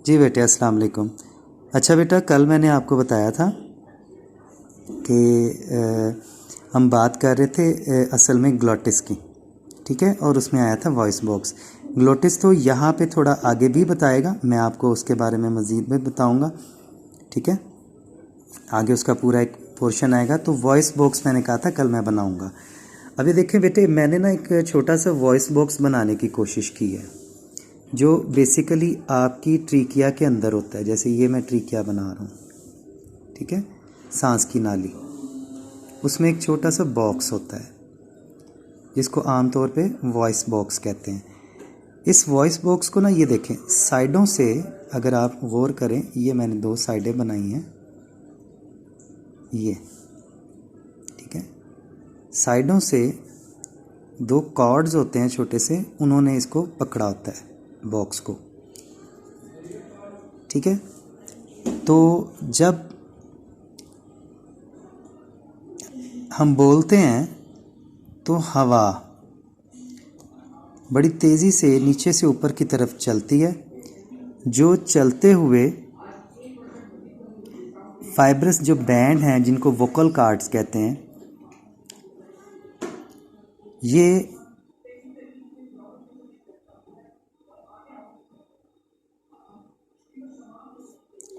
जी बेटे, अस्सलाम वालेकुम। अच्छा बेटा, कल मैंने आपको बताया था कि हम बात कर रहे थे असल में ग्लोटिस की, ठीक है, और उसमें आया था वॉइस बॉक्स। ग्लोटिस तो यहाँ पे थोड़ा आगे भी बताएगा, मैं आपको उसके बारे में मज़ीद भी बताऊँगा, ठीक है। आगे उसका पूरा एक पोर्शन आएगा। तो वॉइस बॉक्स मैंने कहा था कल मैं बनाऊँगा। अभी देखें बेटे, मैंने ना एक छोटा सा वॉइस बॉक्स बनाने की कोशिश की है, जो बेसिकली आपकी ट्रीकिया के अंदर होता है। जैसे ये मैं ट्रीकिया बना रहा हूँ, ठीक है, सांस की नाली, उसमें एक छोटा सा बॉक्स होता है जिसको आमतौर पे वॉइस बॉक्स कहते हैं। इस वॉइस बॉक्स को ना, ये देखें साइडों से अगर आप गौर करें, ये मैंने दो साइडें बनाई हैं, ये ठीक है, साइडों से दो कॉर्ड्स होते हैं छोटे से, उन्होंने इसको पकड़ा होता है बॉक्स को, ठीक है। तो जब हम बोलते हैं तो हवा बड़ी तेज़ी से नीचे से ऊपर की तरफ चलती है, जो चलते हुए फाइब्रस जो बैंड हैं जिनको वोकल कॉर्ड्स कहते हैं, ये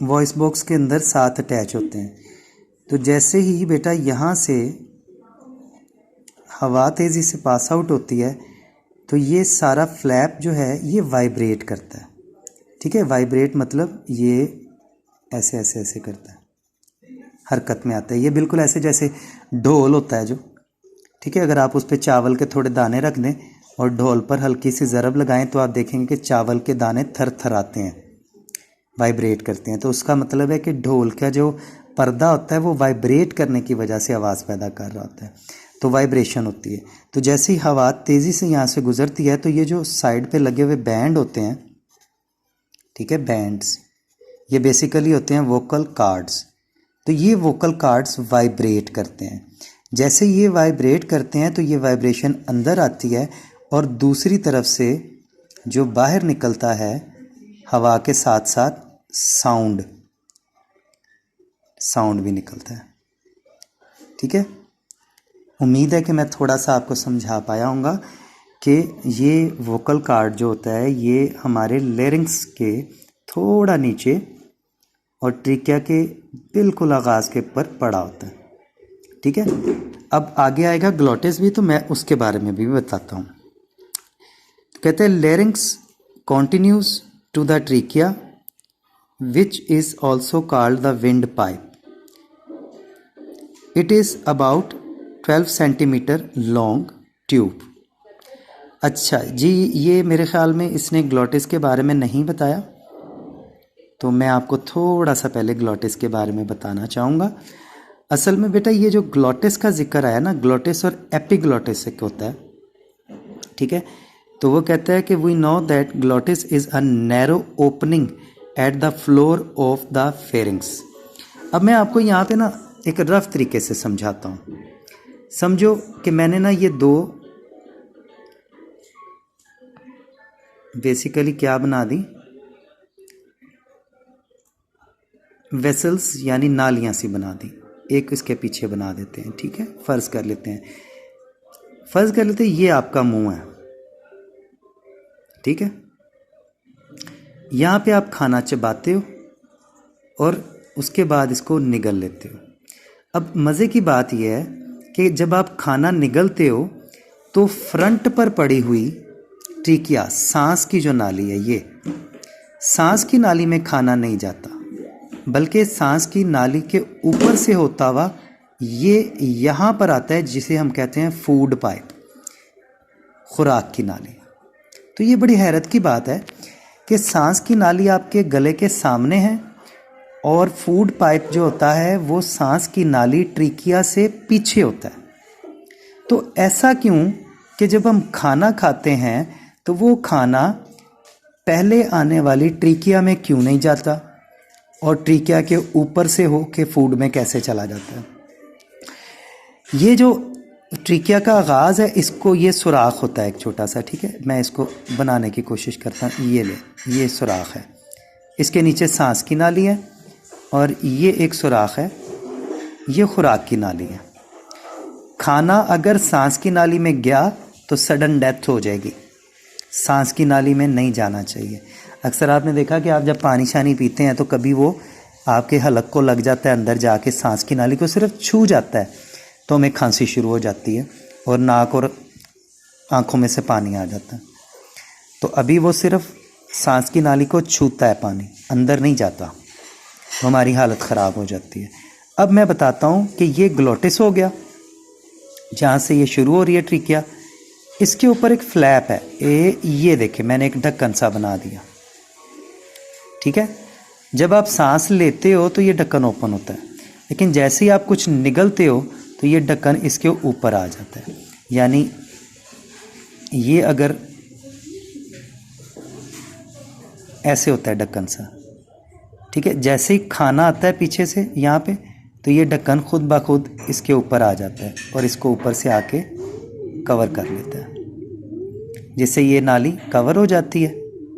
वॉइस बॉक्स के अंदर साथ अटैच होते हैं। तो जैसे ही बेटा यहाँ से हवा तेज़ी से पास आउट होती है, तो ये सारा फ्लैप जो है ये वाइब्रेट करता है, ठीक है। वाइब्रेट मतलब ये ऐसे ऐसे ऐसे करता है, हरकत में आता है। ये बिल्कुल ऐसे जैसे ढोल होता है जो, ठीक है, अगर आप उस पर चावल के थोड़े दाने रख दें और ढोल पर हल्की सी ज़रब लगाएं तो आप देखेंगे कि चावल के दाने थर थर आते हैं, वाइब्रेट करते हैं। तो उसका मतलब है कि ढोल का जो पर्दा होता है वो वाइब्रेट करने की वजह से आवाज़ पैदा कर रहा होता है, तो वाइब्रेशन होती है। तो जैसे ही हवा तेज़ी से यहाँ से गुजरती है, तो ये जो साइड पे लगे हुए बैंड होते हैं, ठीक है, बैंड्स, ये बेसिकली होते हैं वोकल कॉर्ड्स। तो ये वोकल कॉर्ड्स वाइब्रेट करते हैं। जैसे ये वाइब्रेट करते हैं तो ये वाइब्रेशन अंदर आती है, और दूसरी तरफ से जो बाहर निकलता है हवा के साथ साथ साउंड भी निकलता है, ठीक है। उम्मीद है कि मैं थोड़ा सा आपको समझा पाया हूँगा कि ये वोकल कॉर्ड जो होता है ये हमारे लेरिंग्स के थोड़ा नीचे और ट्रिकिया के बिल्कुल आगाज़ के ऊपर पड़ा होता है, ठीक है। अब आगे आएगा ग्लोटिस भी, तो मैं उसके बारे में भी बताता हूँ। कहते हैं larynx continues to the trachea which is also called the wind pipe. It is about 12 centimetre long tube. अच्छा जी, ये मेरे ख्याल में इसने ग्लोटिस के बारे में नहीं बताया, तो मैं आपको थोड़ा सा पहले ग्लोटिस के बारे में बताना चाहूँगा। असल में बेटा ये जो ग्लोटिस का जिक्र आया ना, ग्लोटिस और एपिग्लोटिस एक होता है, ठीक है। तो वो कहता है कि we know that glottis is a narrow opening at the floor of the pharynx. अब मैं आपको यहाँ पे ना एक रफ तरीके से समझाता हूँ। समझो कि मैंने ना ये दो बेसिकली क्या बना दी, वेसल्स यानी नालियाँ सी बना दी, एक इसके पीछे बना देते हैं, ठीक है। फ़र्ज़ कर लेते हैं ये आपका मुंह है, ठीक है। यहाँ पे आप खाना चबाते हो और उसके बाद इसको निगल लेते हो। अब मज़े की बात यह है कि जब आप खाना निगलते हो तो फ्रंट पर पड़ी हुई ट्रिकिया, सांस की जो नाली है, ये सांस की नाली में खाना नहीं जाता, बल्कि सांस की नाली के ऊपर से होता हुआ ये यहाँ पर आता है, जिसे हम कहते हैं फूड पाइप, खुराक की नाली। तो ये बड़ी हैरत की बात है कि सांस की नाली आपके गले के सामने है और फूड पाइप जो होता है वो सांस की नाली ट्रिकिया से पीछे होता है। तो ऐसा क्यों कि जब हम खाना खाते हैं तो वो खाना पहले आने वाली ट्रिकिया में क्यों नहीं जाता और ट्रिकिया के ऊपर से हो के फूड में कैसे चला जाता है? ये जो ट्रिकिया का आगाज़ है, इसको ये सुराख होता है एक छोटा सा, ठीक है। मैं इसको बनाने की कोशिश करता हूँ। ये सुराख है, इसके नीचे सांस की नाली है और ये एक सुराख है, ये खुराक की नाली है। खाना अगर सांस की नाली में गया तो सडन डेथ हो जाएगी, सांस की नाली में नहीं जाना चाहिए। अक्सर आपने देखा कि आप जब पानी शानी पीते हैं तो कभी वो आपके हलक को लग जाता है, अंदर जाके सांस की नाली को सिर्फ छू जाता है तो हमें खांसी शुरू हो जाती है और नाक और आँखों में से पानी आ जाता है। तो अभी वो सिर्फ सांस की नाली को छूता है, पानी अंदर नहीं जाता, तो हमारी हालत ख़राब हो जाती है। अब मैं बताता हूँ कि ये ग्लोटिस हो गया, जहाँ से ये शुरू हो रही है ट्रिकिया, इसके ऊपर एक फ्लैप है, ये देखें मैंने एक ढक्कन सा बना दिया, ठीक है। जब आप सांस लेते हो तो ये ढक्कन ओपन होता है, लेकिन जैसे ही आप कुछ निगलते हो तो ये ढक्कन इसके ऊपर आ जाता है। यानी ये अगर ऐसे होता है ढक्कन सा, ठीक है, जैसे ही खाना आता है पीछे से यहाँ पे तो ये ढक्कन खुद ब खुद इसके ऊपर आ जाता है और इसको ऊपर से आके कवर कर लेता है, जिससे ये नाली कवर हो जाती है,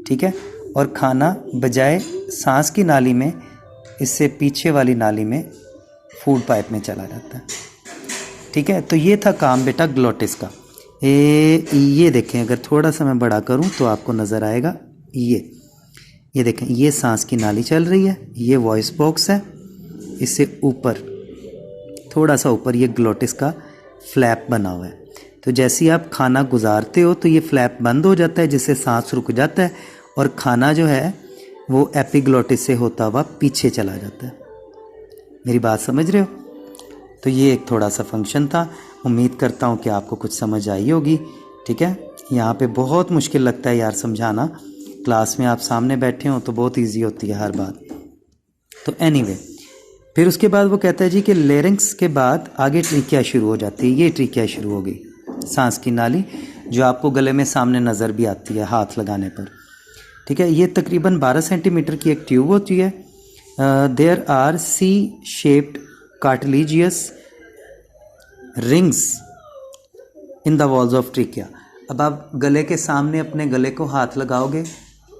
ठीक है। और खाना बजाय सांस की नाली में इससे पीछे वाली नाली में फूड पाइप में चला जाता है, ठीक है। तो ये था काम बेटा ग्लोटिस का। ये देखें, अगर थोड़ा सा मैं बड़ा करूं तो आपको नज़र आएगा, ये देखें, ये सांस की नाली चल रही है, ये वॉइस बॉक्स है, इससे ऊपर थोड़ा सा ऊपर ये ग्लोटिस का फ्लैप बना हुआ है। तो जैसे ही आप खाना गुजारते हो तो ये फ्लैप बंद हो जाता है, जिससे सांस रुक जाता है और खाना जो है वो एपिग्लोटिस से होता हुआ पीछे चला जाता है। मेरी बात समझ रहे हो? तो ये एक थोड़ा सा फंक्शन था, उम्मीद करता हूँ कि आपको कुछ समझ आई होगी, ठीक है। यहाँ पे बहुत मुश्किल लगता है यार समझाना, क्लास में आप सामने बैठे हो तो बहुत इजी होती है हर बात। तो एनीवे, फिर उसके बाद वो कहता है जी कि लेरिंक्स के बाद आगे ट्रिकिया शुरू हो जाती है। ये ट्रिकिया शुरू हो गई, सांस की नाली जो आपको गले में सामने नज़र भी आती है हाथ लगाने पर, ठीक है। ये तकरीबन 12 सेंटीमीटर की एक ट्यूब होती है। There are C shaped cartilaginous rings in the walls of trachea. अब आप गले के सामने अपने गले को हाथ लगाओगे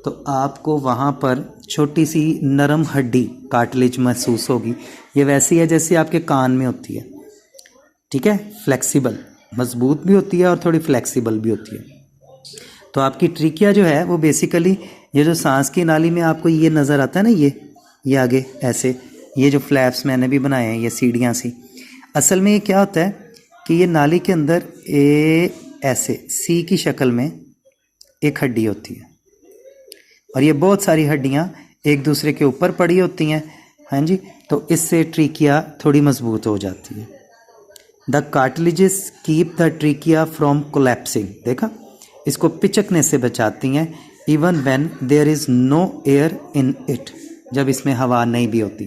तो आपको वहाँ पर छोटी सी नरम हड्डी कार्टिलेज महसूस होगी। ये वैसी है जैसे आपके कान में होती है, ठीक है, फ्लेक्सिबल, मजबूत भी होती है और थोड़ी फ्लेक्सिबल भी होती है। तो आपकी ट्रिकिया जो है वो बेसिकली ये जो सांस की नाली में आपको ये नज़र आता है ना, ये आगे ऐसे, ये जो फ्लैप्स मैंने भी बनाए हैं, ये सीढ़ियाँ सी, असल में ये क्या होता है कि ये नाली के अंदर ऐसे सी की शक्ल में एक हड्डी होती है और ये बहुत सारी हड्डियाँ एक दूसरे के ऊपर पड़ी होती हैं, हाँ जी। तो इससे ट्रिकिया थोड़ी मजबूत हो जाती है। The cartilages keep the trachea from collapsing, देखा, इसको पिचकने से बचाती हैं, even when there is no air in it, जब इसमें हवा नहीं भी होती।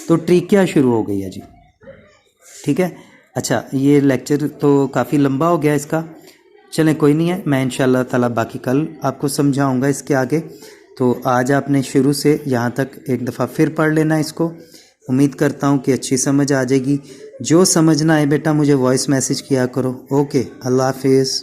तो ट्रिकिया शुरू हो गई है जी, ठीक है। अच्छा, ये लेक्चर तो काफ़ी लंबा हो गया इसका, चलें कोई नहीं है, मैं इंशाल्लाह ताला बाकी कल आपको समझाऊंगा इसके आगे। तो आज आपने शुरू से यहाँ तक एक दफ़ा फिर पढ़ लेना इसको, उम्मीद करता हूँ कि अच्छी समझ आ जाएगी। जो समझ ना आए बेटा मुझे वॉइस मैसेज किया करो। ओके, अल्लाह हाफिज़।